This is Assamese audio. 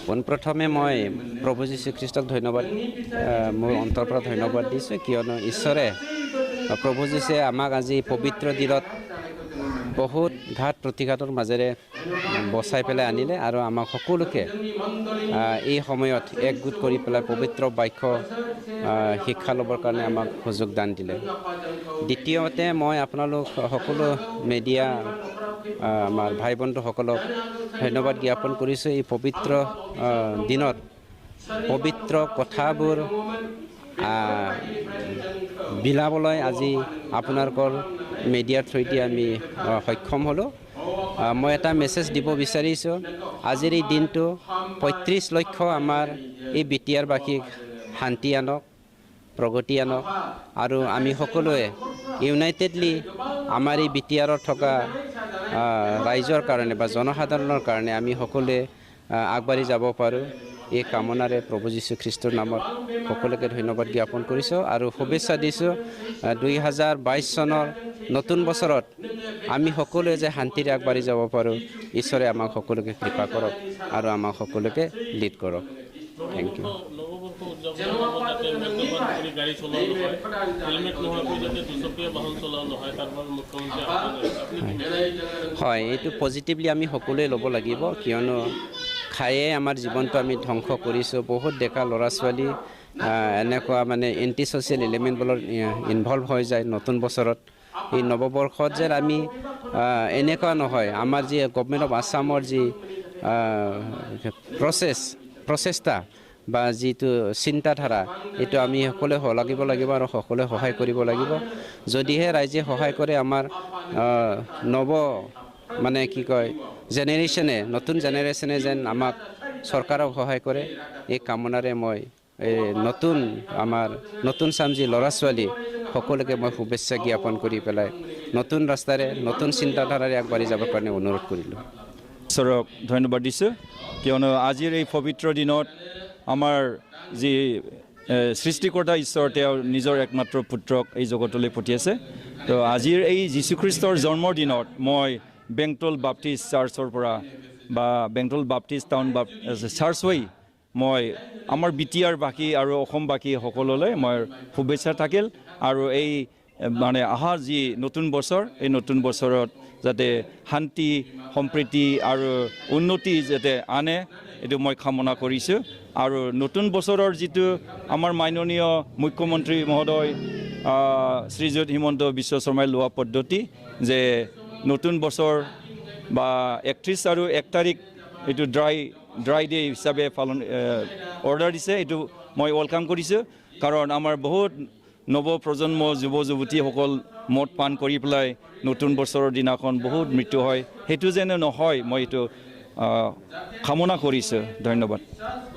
পোনপ্ৰথমে মই প্ৰভু যীশু খ্ৰীষ্টক ধন্যবাদ মোৰ অন্তৰৰ পৰা ধন্যবাদ দিছোঁ কিয়নো ঈশ্বৰে প্ৰভু যীশুৱে আমাক আজি পবিত্ৰ দিনত বহুত ঘাত প্ৰতিঘাতৰ মাজেৰে বচাই পেলাই আনিলে আৰু আমাক সকলোকে এই সময়ত একগোট কৰি পেলাই পবিত্ৰ বাক্য শিক্ষা ল'বৰ কাৰণে আমাক সুযোগ দান দিলে। দ্বিতীয়তে মই আপোনালোক সকলো মিডিয়া আমাৰ ভাই বন্ধুসকলক ধন্যবাদ জ্ঞাপন কৰিছোঁ এই পবিত্ৰ দিনত পবিত্ৰ কথাবোৰ বিলাবলৈ আজি আপোনালোকৰ মিডিয়াৰ থ্ৰুদি আমি সক্ষম হ'লোঁ। মই এটা মেছেজ দিব বিচাৰিছোঁ আজিৰ এই দিনটো ৩৫ লক্ষ আমাৰ এই বিটিআৰবাসীক শান্তি আনক প্ৰগতি আনক আৰু আমি সকলোৱে ইউনাইটেডলি আমাৰ এই বিটিআৰত থকা ৰাইজৰ কাৰণে বা জনসাধাৰণৰ কাৰণে আমি সকলোৱে আগবাঢ়ি যাব পাৰোঁ এই কামনাৰে প্ৰভু যীশু খ্ৰীষ্টৰ নামত সকলোকে ধন্যবাদ জ্ঞাপন কৰিছোঁ আৰু শুভেচ্ছা দিছোঁ ২০২২ চনৰ নতুন বছৰত আমি সকলোৱে যে শান্তিৰে আগবাঢ়ি যাব পাৰোঁ ঈশ্বৰে আমাক সকলোকে কৃপা কৰক আৰু আমাক সকলোকে লিড কৰক। Thank you. হয়, এইটো পজিটিভলি আমি সকলোৱে ল'ব লাগিব কিয়নো খায়ে আমাৰ জীৱনটো আমি ধ্বংস কৰিছোঁ। বহুত ডেকা ল'ৰা ছোৱালী এনেকুৱা মানে এণ্টি ছ'চিয়েল এলিমেণ্টবোৰত ইনভলভ হৈ যায় নতুন বছৰত। এই নৱবৰ্ষত যে আমি এনেকুৱা নহয় আমাৰ যি গভৰ্ণমেণ্ট অফ আছামৰ যি প্ৰচেষ্টা বা যিটো চিন্তাধাৰা এইটো আমি সকলোৱে লাগিব আৰু সকলোৱে সহায় কৰিব লাগিব। যদিহে ৰাইজে সহায় কৰে আমাৰ মানে কি কয় নতুন জেনেৰেশ্যনে যেন আমাক চৰকাৰক সহায় কৰে এই কামনাৰে মই নতুন চাম যি ল'ৰা ছোৱালী সকলোকে মই শুভেচ্ছা জ্ঞাপন কৰি পেলাই নতুন ৰাস্তাৰে নতুন চিন্তাধাৰাৰে আগবাঢ়ি যাবৰ কাৰণে অনুৰোধ কৰিলোঁ। ঈশ্বৰক ধন্যবাদ দিছোঁ কিয়নো আজিৰ এই পবিত্ৰ দিনত আমাৰ যি সৃষ্টিকৰ্তা ঈশ্বৰ তেওঁ নিজৰ একমাত্ৰ পুত্ৰক এই জগতলৈ পঠিয়াইছে। তো আজিৰ এই যীশুখ্ৰীষ্টৰ জন্মৰ দিনত মই বেংটল বাপ্টিষ্ট চাৰ্চৰ পৰা বা বেংটল বাপ্টিষ্ট টাউন চাৰ্চ হৈ মই আমাৰ বিটিআৰবাসী আৰু অসমবাসী সকললৈ মই শুভেচ্ছা থাকিল আৰু এই মানে অহা যি নতুন বছৰ এই নতুন বছৰত যাতে শান্তি সম্প্ৰীতি আৰু উন্নতি যাতে আনে এইটো মই কামনা কৰিছোঁ। আৰু নতুন বছৰৰ যিটো আমাৰ মাননীয় মুখ্যমন্ত্ৰী মহোদয় শ্ৰীযুত হিমন্ত বিশ্ব শৰ্মাই লোৱা পদ্ধতি যে নতুন বছৰ বা ৩১ আৰু ১ তাৰিখ এইটো ড্ৰাই ডে হিচাপে অৰ্ডাৰ দিছে। এইটো মই ৱেলকাম কৰিছোঁ কাৰণ আমাৰ বহুত নৱপ্ৰজন্ম যুৱ যুৱতীসকল মদ পান কৰি পেলাই নতুন বছৰৰ দিনাখন বহুত মৃত্যু হয়। সেইটো যেনে নহয় মই এইটো কামনা কৰিছোঁ। ধন্যবাদ।